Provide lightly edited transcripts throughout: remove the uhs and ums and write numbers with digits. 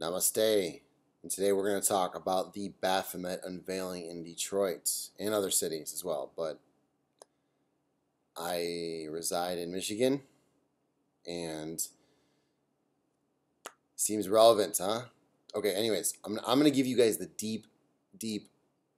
Namaste. And today we're going to talk about the Baphomet unveiling in Detroit and other cities as well. But I reside in Michigan and seems relevant, huh? Okay, anyways, I'm going to give you guys the deep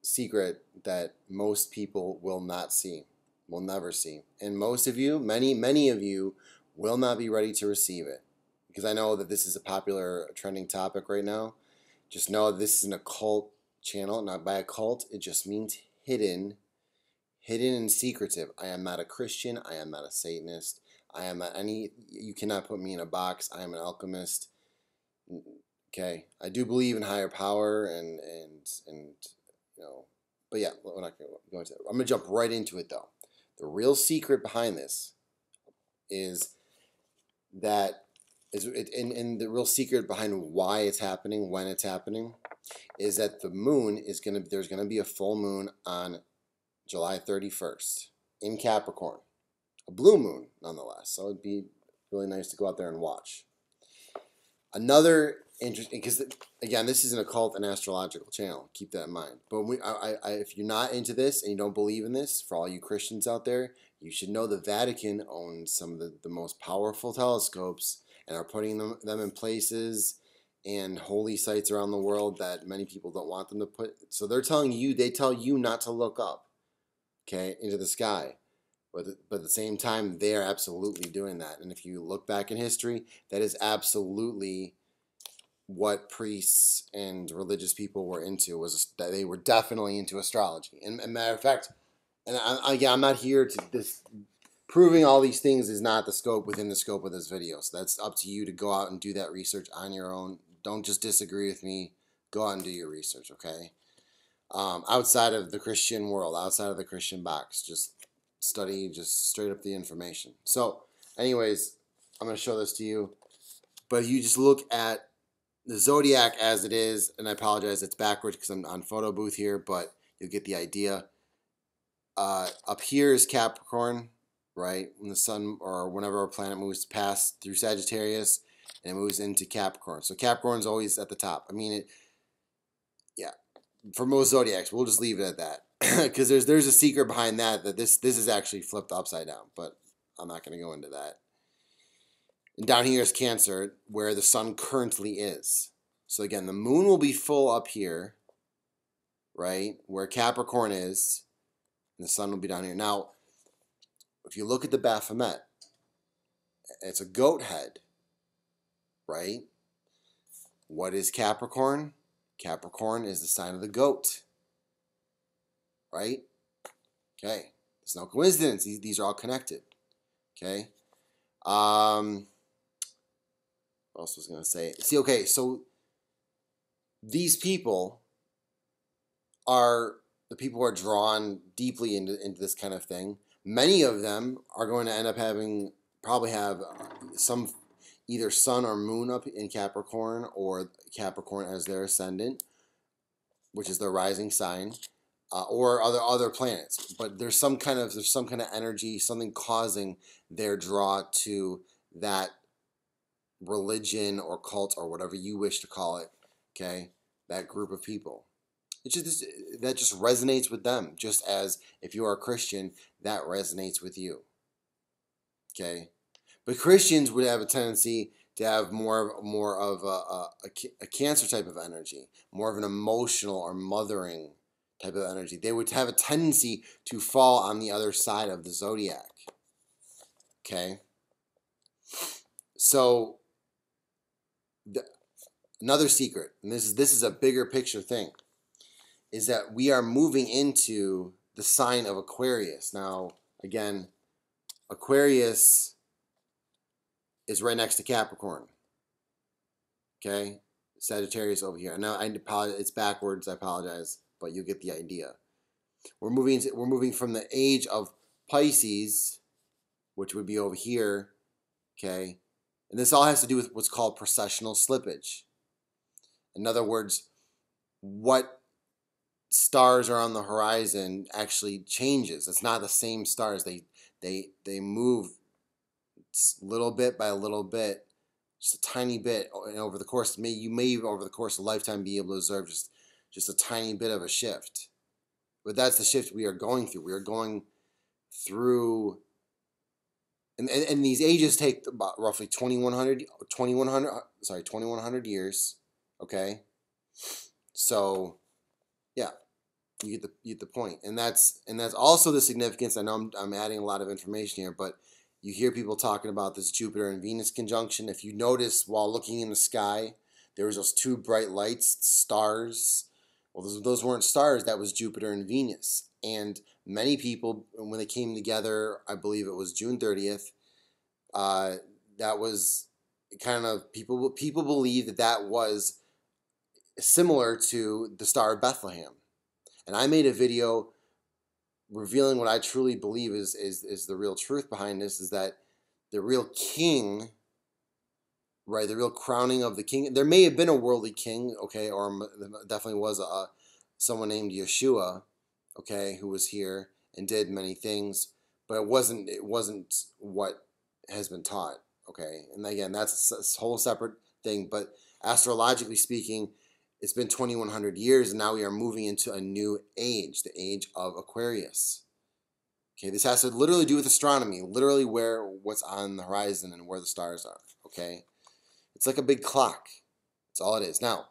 secret that most people will not see, will never see. And most of you, many of you, will not be ready to receive it. Because I know that this is a popular trending topic right now. Just know this is an occult channel. Not by occult, it just means hidden and secretive. I am not a Christian. I am not a Satanist. I am not any. You cannot put me in a box. I am an alchemist. Okay, I do believe in higher power and you know, but yeah, we're not going to go into it. I'm gonna jump right into it though. The real secret behind this is that and the real secret behind why it's happening, when it's happening, is that the moon is there's gonna be a full moon on July 31st in Capricorn, a blue moon nonetheless. So it'd be really nice to go out there and watch. Another interesting, because again, this is an occult and astrological channel. Keep that in mind. But if you're not into this and you don't believe in this, for all you Christians out there, you should know the Vatican owns some of the most powerful telescopes and are putting them in places and holy sites around the world that many people don't want them to put. So they tell you not to look up, okay, into the sky. But at the same time, they are absolutely doing that. And if you look back in history, that is absolutely what priests and religious people were into, was that they were definitely into astrology. And matter of fact, and I'm not here to proving all these things is not within the scope of this video. So that's up to you to go out and do that research on your own. Don't just disagree with me. Go out and do your research, okay? Outside of the Christian world, outside of the Christian box, just study just straight up the information. So, anyways, I'm going to show this to you. But you just look at the zodiac as it is, and I apologize, it's backwards because I'm on photo booth here, but you'll get the idea. Up here is Capricorn, right? When the sun or whenever our planet moves past through Sagittarius and it moves into Capricorn. So Capricorn's always at the top. I mean, yeah, for most zodiacs, we'll just leave it at that. Because there's a secret behind that this is actually flipped upside down, but I'm not going to go into that. And down here is Cancer, where the sun currently is. So again, the moon will be full up here, right, where Capricorn is, and the sun will be down here. Now, if you look at the Baphomet, it's a goat head, right? What is Capricorn? Capricorn is the sign of the goat, right? Okay, there's no coincidence. These are all connected. Okay. What else was I going to say? See, okay, so these people are the people who are drawn deeply into this kind of thing. Many of them are going to end up probably have some either sun or moon up in Capricorn, or Capricorn as their ascendant, which is their rising sign, or other planets. But there's some kind of energy, something causing their draw to that religion or cult or whatever you wish to call it. Okay, that group of people. That just resonates with them, just as if you are a Christian, that resonates with you. Okay, but Christians would have a tendency to have more of a Cancer type of energy, more of an emotional or mothering type of energy. They would have a tendency to fall on the other side of the zodiac. Okay, so another secret, and this is a bigger picture thing, is that we are moving into the sign of Aquarius. Now, again, Aquarius is right next to Capricorn. Okay? Sagittarius over here. Now, I apologize, it's backwards, I apologize, but you get the idea. We're moving from the age of Pisces, which would be over here, okay? And this all has to do with what's called precessional slippage. In other words, what stars are on the horizon actually changes. It's not the same stars. They move little bit by little bit, just a tiny bit, and over the course, you may over the course of a lifetime be able to observe just a tiny bit of a shift. But that's the shift we are going through. We are going through, and these ages take about roughly 2100 years. Okay, so yeah, you get the point, and that's also the significance. I know I'm adding a lot of information here, but you hear people talking about this Jupiter and Venus conjunction. If you notice while looking in the sky, there was those two bright lights, stars. Well, those weren't stars. That was Jupiter and Venus. And many people, when they came together, I believe it was June 30th. That was kind of people believe that was similar to the Star of Bethlehem. And I made a video revealing what I truly believe is the real truth behind this, is that the real king, right, the real crowning of the king, there may have been a worldly king, okay, or definitely was someone named Yeshua, okay, who was here and did many things, but it wasn't what has been taught, okay. And again, that's a whole separate thing, but astrologically speaking, it's been 2100 years, and now we are moving into a new age, the age of Aquarius. Okay, this has to literally do with astronomy, literally what's on the horizon and where the stars are, okay? It's like a big clock. That's all it is. Now,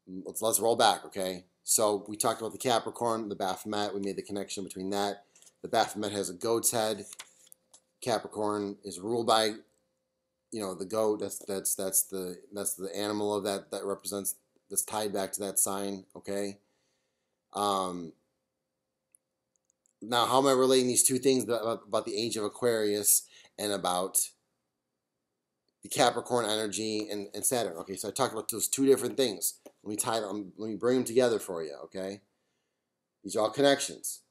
let's roll back, okay? So we talked about the Capricorn, the Baphomet. We made the connection between that. The Baphomet has a goat's head. Capricorn is ruled by, the goat. That's the animal of that represents, that's tied back to that sign, okay? Now, how am I relating these two things about the age of Aquarius and about the Capricorn energy and Saturn? Okay, so I talked about those two different things. Let me tie them. Let me bring them together for you. Okay, these are all connections.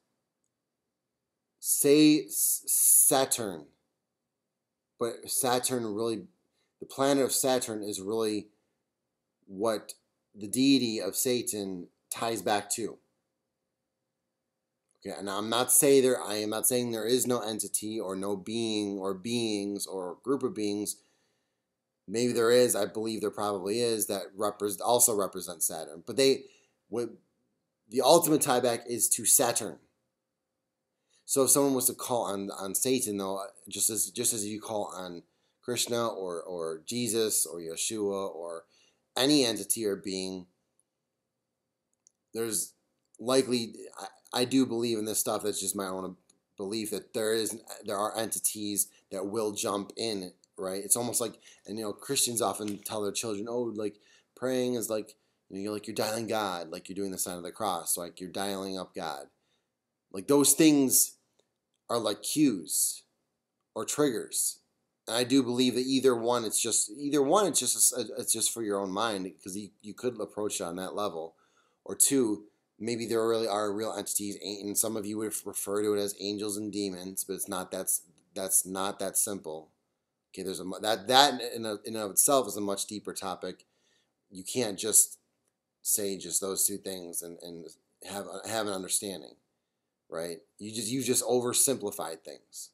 Say Saturn, but Saturn really, the planet of Saturn is really what the deity of Satan ties back to. Okay, and I am not saying there is no entity or no being or beings or group of beings. Maybe there is. I believe there probably is that also represents Saturn. But the ultimate tieback is to Saturn. So if someone was to call on Satan, though, just as you call on Krishna or Jesus or Yeshua or any entity or being, there's likely, I do believe in this stuff. That's just my own belief, that there are entities that will jump in, right? It's almost like, and Christians often tell their children, oh, like praying is like, you're dialing God, like you're doing the sign of the cross, like you're dialing up God. Like those things are like cues or triggers. And I do believe that either one, it's just for your own mind, because you could approach it on that level. Or two, maybe there really are real entities, and some of you would refer to it as angels and demons, but it's not. That's not that simple. Okay, there's that in and of itself is a much deeper topic. You can't just say just those two things and have an understanding, right? You just oversimplified things.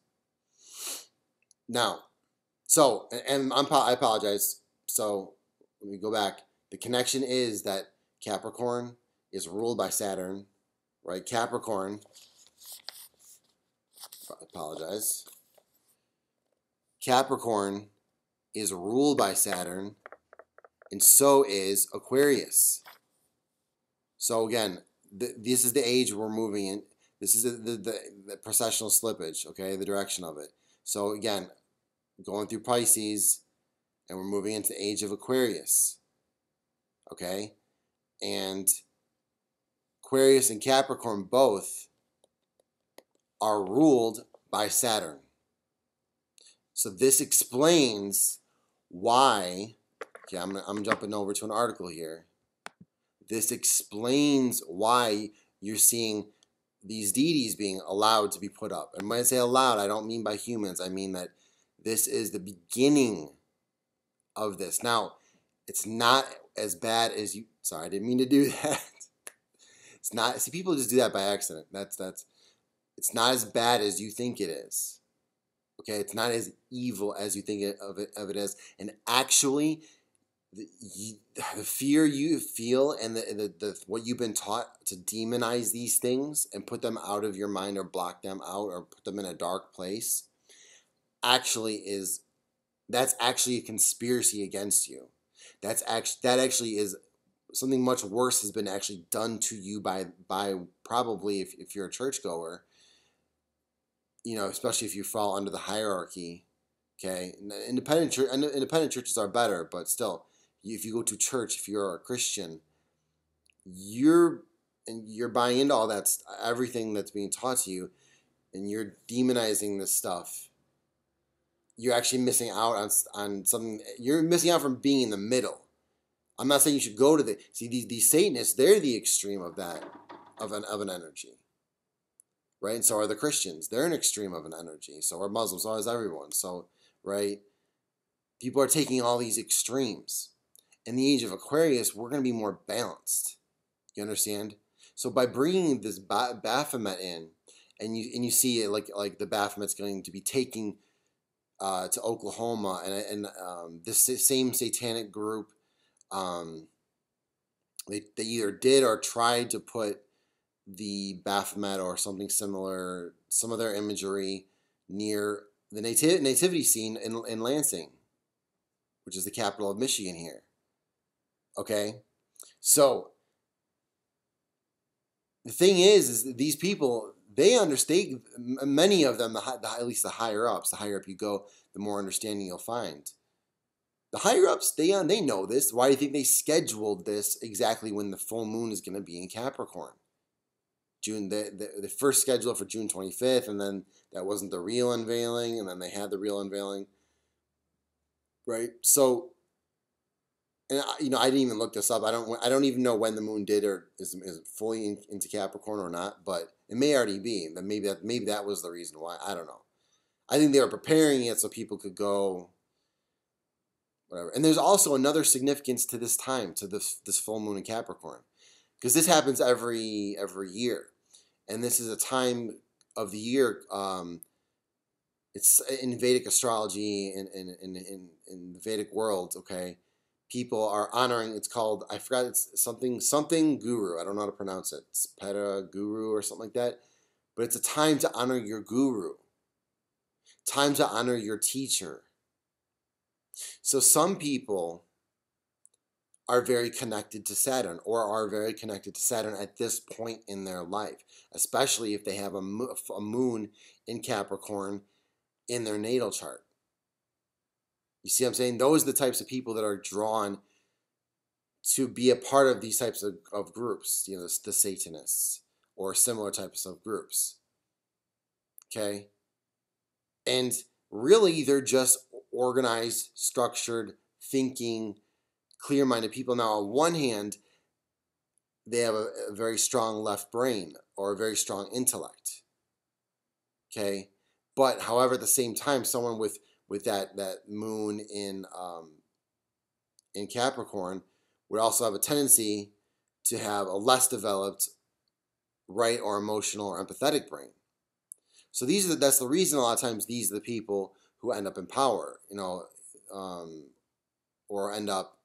Now, so and I apologize. So let me go back. The connection is that Capricorn is ruled by Saturn, right? Capricorn, I apologize. Capricorn is ruled by Saturn, and so is Aquarius. So again, this is the age we're moving in. This is the precessional slippage, okay, the direction of it. So again, going through Pisces, and we're moving into the age of Aquarius, okay? And Aquarius and Capricorn both are ruled by Saturn. So this explains why, okay, I'm jumping over to an article here. This explains why you're seeing these deities being allowed to be put up. And when I say allowed, I don't mean by humans. I mean that this is the beginning of this. Now, it's not as bad as you... Sorry, I didn't mean to do that. It's not... See, people just do that by accident. It's not as bad as you think it is. Okay, it's not as evil as you think of it as. And actually, the fear you feel and the what you've been taught to demonize these things and put them out of your mind or block them out or put them in a dark place actually is that's actually a conspiracy against you. That actually is something much worse has been actually done to you by probably if you're a churchgoer, especially if you fall under the hierarchy. Okay, independent churches are better, but still, if you go to church, if you're a Christian, you're buying into all that everything that's being taught to you, and you're demonizing this stuff. You're actually missing out on something. You're missing out from being in the middle. I'm not saying you should go to these Satanists. They're the extreme of that of an energy, right? And so are the Christians. They're an extreme of an energy. So are Muslims. So is everyone. So right, people are taking all these extremes. In the age of Aquarius, we're going to be more balanced. You understand? So by bringing this Baphomet in, and you see it like the Baphomet's going to be taking to Oklahoma, and this same satanic group, they either did or tried to put the Baphomet or something similar, some of their imagery near the nativity scene in Lansing, which is the capital of Michigan here. Okay, so the thing is these people, they understand. Many of them, at least the higher ups, the higher up you go, the more understanding you'll find. The higher ups, they know this. Why do you think they scheduled this exactly when the full moon is going to be in Capricorn? The first schedule for June 25th, and then that wasn't the real unveiling, and then they had the real unveiling, right? So, and I didn't even look this up. I don't even know when the moon did or is fully into Capricorn or not, but it may already be. Maybe that was the reason why. I don't know. I think they were preparing it so people could go, whatever. And there's also another significance to this time, to this full moon in Capricorn, because this happens every year, and this is a time of the year. It's in Vedic astrology in the Vedic world. Okay, people are honoring. It's called, I forgot. It's something guru. I don't know how to pronounce it. It's Peta Guru or something like that. But it's a time to honor your guru. Time to honor your teacher. So some people are very connected to Saturn or are very connected to Saturn at this point in their life, especially if they have a moon in Capricorn in their natal chart. You see what I'm saying? Those are the types of people that are drawn to be a part of these types of groups, the Satanists or similar types of groups. Okay? And really, they're just organized, structured, thinking, clear-minded people. Now, on one hand, they have a very strong left brain or a very strong intellect. Okay? But, however, at the same time, someone with that moon in Capricorn would also have a tendency to have a less developed right or emotional or empathetic brain. So that's the reason a lot of times these are the people who end up in power, or end up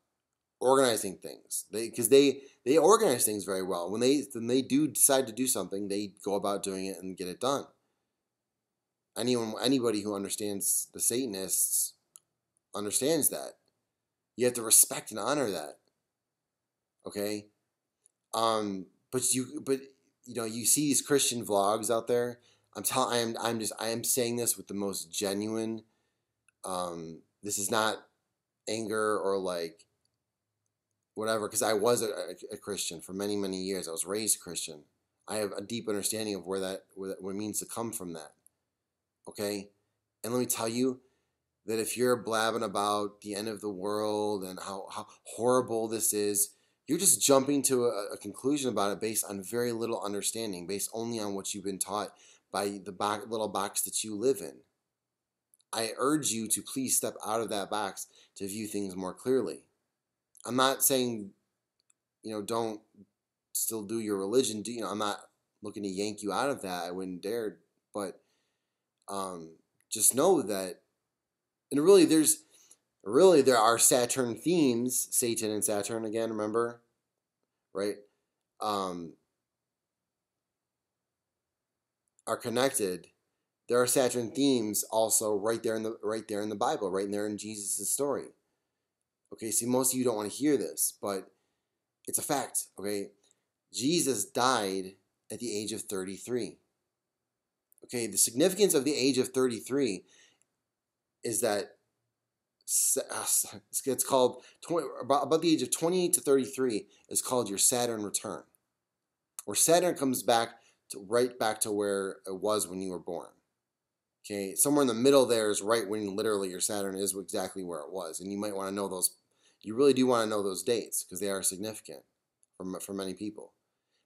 organizing things. Because they organize things very well. When they do decide to do something, they go about doing it and get it done. Anybody who understands the Satanists understands that. You have to respect and honor that. Okay? But you see these Christian vlogs out there. I am saying this with the most genuine. This is not anger or like whatever, because I was a Christian for many, many years. I was raised Christian. I have a deep understanding of what it means to come from that. Okay? And let me tell you that if you're blabbing about the end of the world and how horrible this is, you're just jumping to a conclusion about it based on very little understanding, based only on what you've been taught by the little box that you live in. I urge you to please step out of that box to view things more clearly. I'm not saying, don't still do your religion. I'm not looking to yank you out of that. I wouldn't dare. But just know that, and there are Saturn themes, Satan and Saturn again, remember? Right? Are connected. There are Saturn themes also right there in the Bible, right there in Jesus' story. Okay, see, most of you don't want to hear this, but it's a fact. Okay, Jesus died at the age of 33. Okay, the significance of the age of 33 is that it's called about the age of 28 to 33 is called your Saturn return, where Saturn comes back right back to where it was when you were born. Okay, somewhere in the middle there is right when literally your Saturn is exactly where it was, and you might want to know those. You really do want to know those dates because they are significant for many people.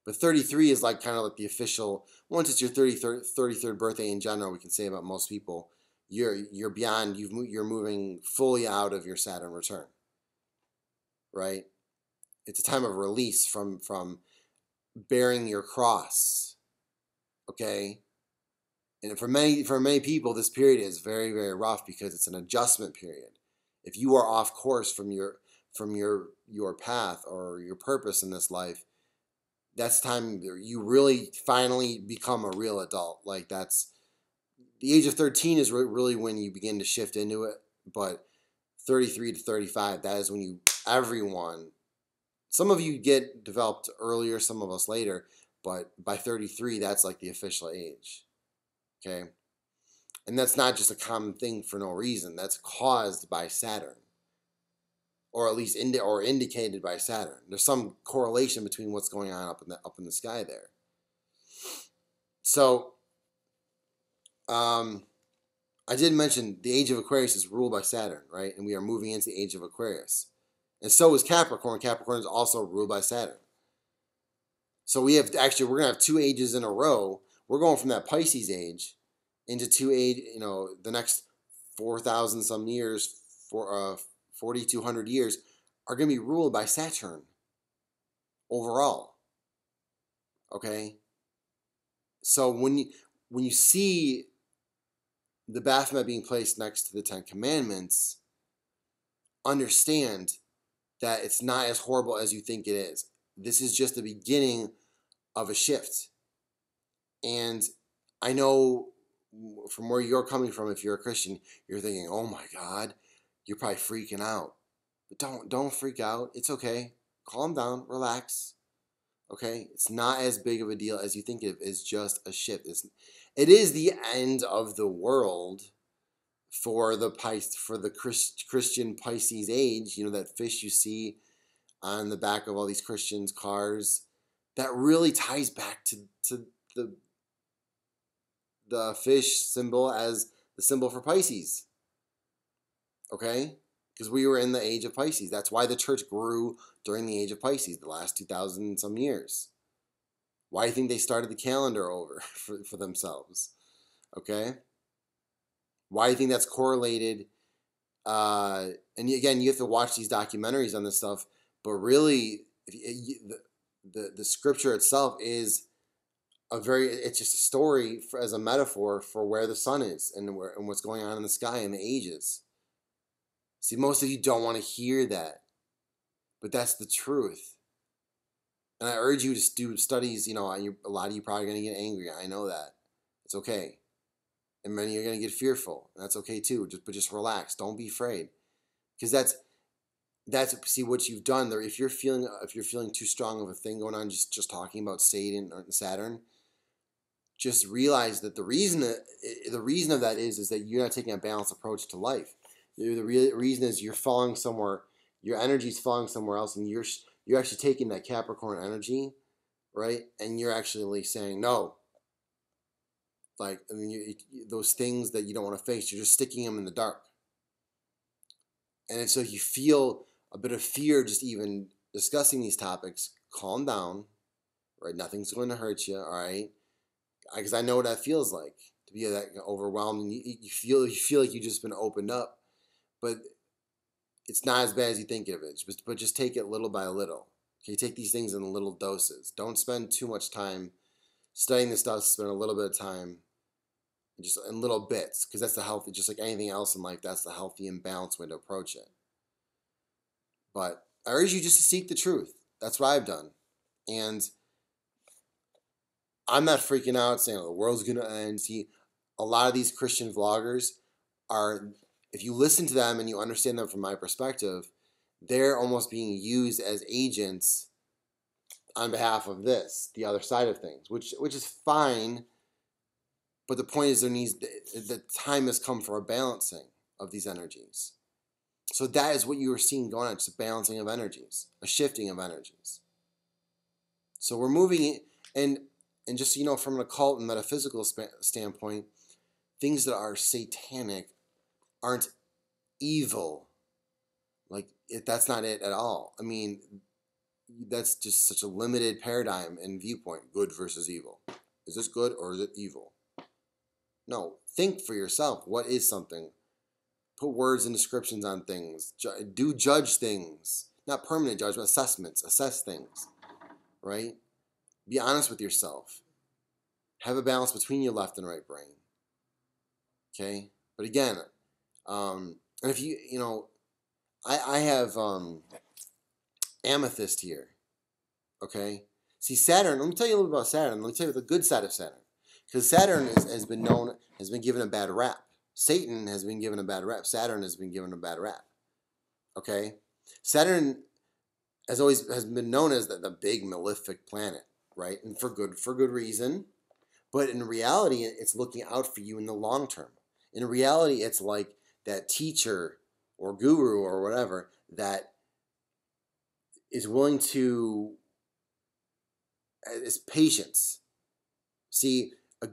But 33 is like kind of like the official. Once it's your 33rd birthday in general, we can say about most people, you're beyond. You're moving fully out of your Saturn return. Right? It's a time of release from bearing your cross. Okay. And for many people, this period is very, very rough because it's an adjustment period. If you are off course from your path or your purpose in this life, that's time you really finally become a real adult. Like that's the age of 13 is really when you begin to shift into it. But 33 to 35, that is when everyone, some of you get developed earlier, some of us later, but by 33, that's like the official age. Okay, and that's not just a common thing for no reason. That's caused by Saturn, or at least indicated by Saturn. There's some correlation between what's going on up in the sky there. So, I did mention the age of Aquarius is ruled by Saturn, right? And we are moving into the age of Aquarius, and so is Capricorn. Capricorn is also ruled by Saturn. So we're gonna have 2 ages in a row. We're going from that Pisces age into 2 age, the next 4,000 some years, 4,200 years are going to be ruled by Saturn overall. Okay? So when you see the Baphomet being placed next to the 10 Commandments, understand that it's not as horrible as you think it is. This is just the beginning of a shift. And I know from where you're coming from, if you're a Christian, you're thinking, "Oh my God," you're probably freaking out. But don't freak out. It's okay. Calm down, relax. Okay, it's not as big of a deal as you think it is. Just a shift. It is the end of the world for the Christian Pisces age. That fish you see on the back of all these Christians' cars. That really ties back to the fish symbol as the symbol for Pisces. Okay? Because we were in the age of Pisces. That's why the church grew during the age of Pisces, the last 2,000 some years. Why do you think they started the calendar over for themselves? Okay? Why do you think that's correlated? And again, you have to watch these documentaries on this stuff, but really, the scripture itself is it's just a story as a metaphor for where the sun is and what's going on in the sky in the ages. See, most of you don't want to hear that, but that's the truth. And I urge you to do studies. A lot of you probably going to get angry. I know that. It's okay. And many are going to get fearful. That's okay too. But just relax. Don't be afraid. Because that's see what you've done there. If you're feeling too strong of a thing going on, just talking about Satan or Saturn, just realize that the reason of that is that you're not taking a balanced approach to life. The reason is you're falling somewhere. Your energy's falling somewhere else, and you're actually taking that Capricorn energy, right? And you're actually saying no. Like, those things that you don't want to face, you're just sticking them in the dark. And so if you feel a bit of fear just even discussing these topics, calm down, right? Nothing's going to hurt you, all right? Because I know what that feels like, to be that overwhelmed, and you feel like you've just been opened up, but it's not as bad as you think of it. But just take it little by little. Okay, take these things in little doses. Don't spend too much time studying this stuff. Spend a little bit of time, just in little bits, because that's the healthy, just like anything else in life, that's the healthy and balanced way to approach it. But I urge you just to seek the truth. That's what I've done. And I'm not freaking out saying, oh, the world's going to end. See, a lot of these Christian vloggers are, if you listen to them and you understand them from my perspective, they're almost being used as agents on behalf of the other side of things, which is fine. But the point is, the time has come for a balancing of these energies. So that is what you are seeing going on, just a balancing of energies, a shifting of energies. So we're moving, and just so you know, from an occult and metaphysical standpoint, things that are satanic aren't evil. Like, that's not it at all. I mean, that's just such a limited paradigm and viewpoint, good versus evil. Is this good or is it evil? No, think for yourself. What is something? Put words and descriptions on things. Do judge things. Not permanent judgment, assessments. Assess things, right? Be honest with yourself. Have a balance between your left and right brain. Okay? But again, and if I have amethyst here. Okay? See, Saturn, let me tell you a little bit about Saturn. Let me tell you the good side of Saturn. Because Saturn has been given a bad rap. Satan has been given a bad rap. Saturn has been given a bad rap. Okay? Saturn has been known as the big malefic planet, right? And for good reason. But in reality, it's looking out for you in the long term. In reality, it's like that teacher or guru or whatever that is willing to, is patience. See, a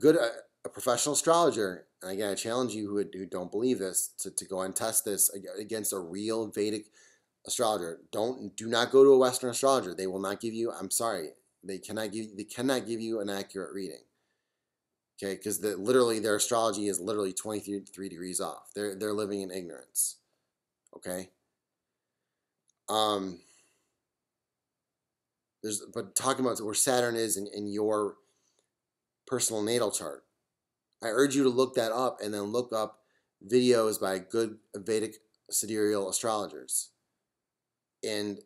professional astrologer, and again, I challenge you who don't believe this to go and test this against a real Vedic astrologer. Do not go to a Western astrologer. They will not give you, I'm sorry, they cannot give you an accurate reading. Okay, because literally their astrology is literally 23 degrees off. They're living in ignorance. Okay? But talking about where Saturn is in your personal natal chart, I urge you to look that up and then look up videos by good Vedic sidereal astrologers. And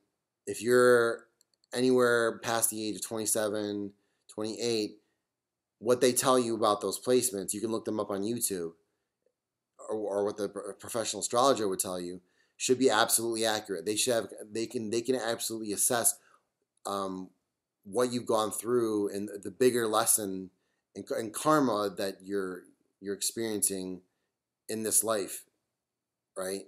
if you're anywhere past the age of 27, 28, what they tell you about those placements, you can look them up on YouTube, or what the professional astrologer would tell you, should be absolutely accurate. They can absolutely assess what you've gone through and the bigger lesson and karma that you're experiencing in this life, right?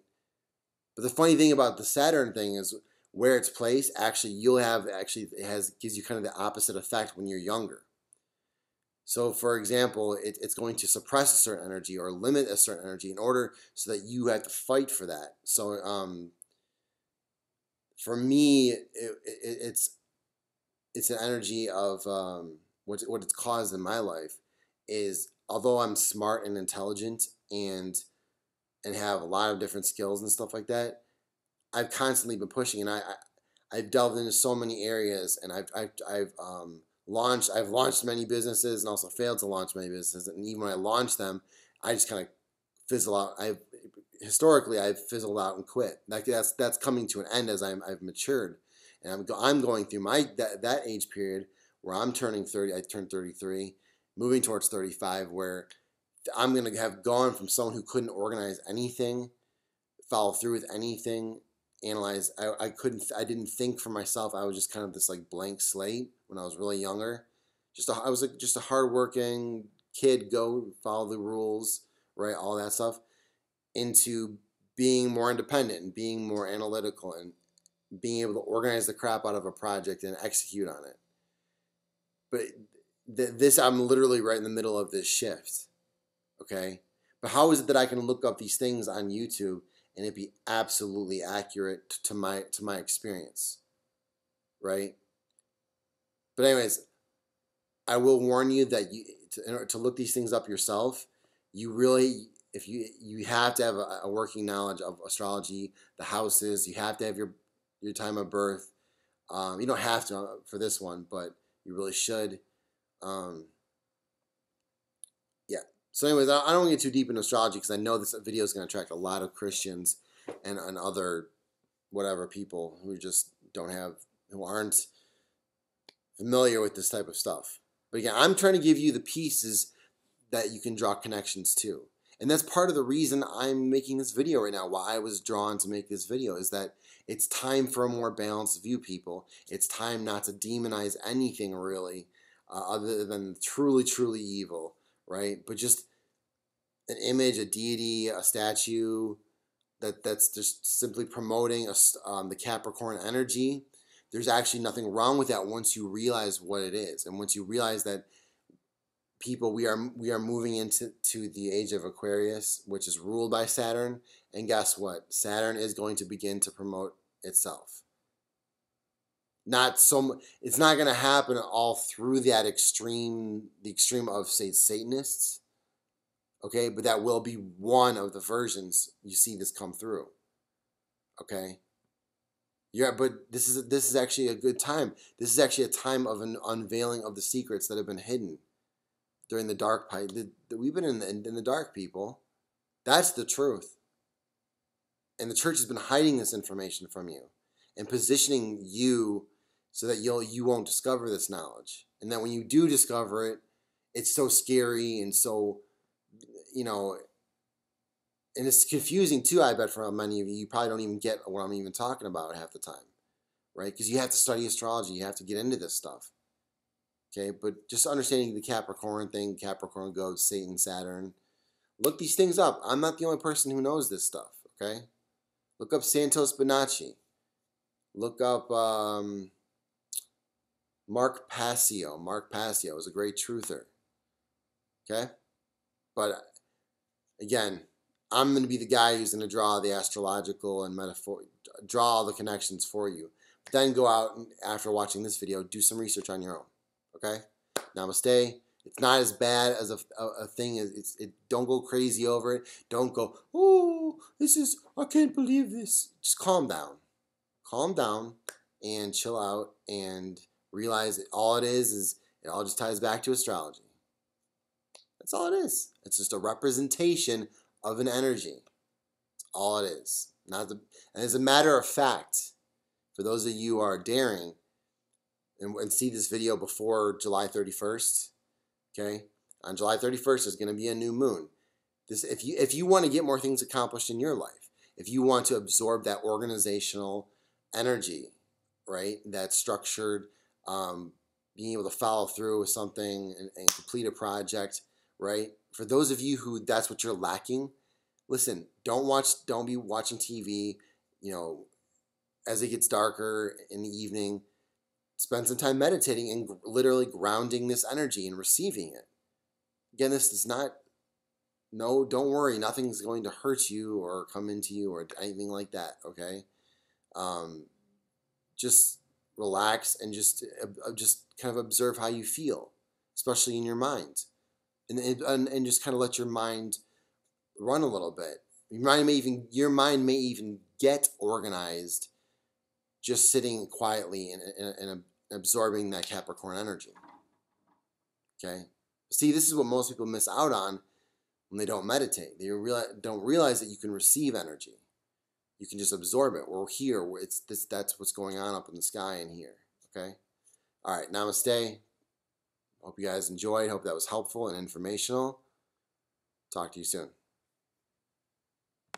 But the funny thing about the Saturn thing is where it's placed, actually gives you kind of the opposite effect when you're younger. So, for example, it's going to suppress a certain energy or limit a certain energy in order so that you have to fight for that. So, for me, it's an energy of what it's caused in my life is, although I'm smart and intelligent and have a lot of different skills and stuff like that, I've constantly been pushing, and I've delved into so many areas, and I've launched many businesses and also failed to launch many businesses, and even when I launched them, I just kind of fizzle out. I've fizzled out and quit. Like that's coming to an end as I've matured, and I'm going through that age period where I'm turning 30. I turned 33, moving towards 35, where I'm going to have gone from someone who couldn't organize anything, follow through with anything, analyze. I didn't think for myself. I was just kind of this like blank slate when I was really younger. I was just a hardworking kid, go follow the rules, right? All that stuff, into being more independent and being more analytical and being able to organize the crap out of a project and execute on it. But I'm literally right in the middle of this shift. Okay? But how is it that I can look up these things on YouTube and it be absolutely accurate to my experience? Right? But anyways, I will warn you that in order to look these things up yourself, you have to have a working knowledge of astrology, the houses. You have to have your time of birth. You don't have to for this one, but you really should. Yeah. So anyways, I don't want to get too deep into astrology because I know this video is going to attract a lot of Christians and other whatever people who just who aren't familiar with this type of stuff. But again, I'm trying to give you the pieces that you can draw connections to. And that's part of the reason I'm making this video right now, why I was drawn to make this video, is that it's time for a more balanced view, people. It's time not to demonize anything really, other than truly, truly evil, right? But just an image, a deity, a statue that's just simply promoting the Capricorn energy. There's actually nothing wrong with that once you realize what it is, and once you realize that people, we are moving into the age of Aquarius, which is ruled by Saturn, and guess what? Saturn is going to begin to promote itself. It's not going to happen all through that extreme, the extreme of, say, Satanists. Okay, but that will be one of the versions you see this come through. Okay. Yeah, but this is actually a good time. This is actually a time of an unveiling of the secrets that have been hidden during the dark we've been in the dark, people. That's the truth. And the church has been hiding this information from you and positioning you so that you won't discover this knowledge. And then when you do discover it, it's so scary and so, and it's confusing too, I bet, for many of you. You probably don't even get what I'm even talking about half the time, right? Because you have to study astrology. You have to get into this stuff. Okay, but just understanding the Capricorn thing, Capricorn goes, Satan, Saturn. Look these things up. I'm not the only person who knows this stuff, okay? Look up Santos Bonacci. Look up Mark Passio. Mark Passio is a great truther, okay? But again, I'm going to be the guy who's going to draw the astrological and draw all the connections for you. But then go out and, after watching this video, do some research on your own. Okay? Namaste. It's not as bad as a thing. Don't go crazy over it. Don't go, oh, I can't believe this. Just calm down. Calm down and chill out and realize that all it is it all just ties back to astrology. That's all it is. It's just a representation of an energy. That's all it is. And as a matter of fact, for those of you who are daring and see this video before July 31st, okay? On July 31st, there's going to be a new moon. If you want to get more things accomplished in your life, if you want to absorb that organizational energy, right, that structured, being able to follow through with something and complete a project, right? For those of you who that's what you're lacking, listen, don't be watching TV, as it gets darker in the evening. Spend some time meditating and literally grounding this energy and receiving it. Again, this is not, no, don't worry, nothing's going to hurt you or come into you or anything like that, okay? Just relax and just kind of observe how you feel, especially in your mind. And just kind of let your mind run a little bit. Your mind may even get organized just sitting quietly and absorbing that Capricorn energy. Okay? See, this is what most people miss out on when they don't meditate. They don't realize that you can receive energy. You can just absorb it. We're here. That's what's going on up in the sky in here. Okay? All right. Namaste. Hope you guys enjoyed. Hope that was helpful and informational. Talk to you soon.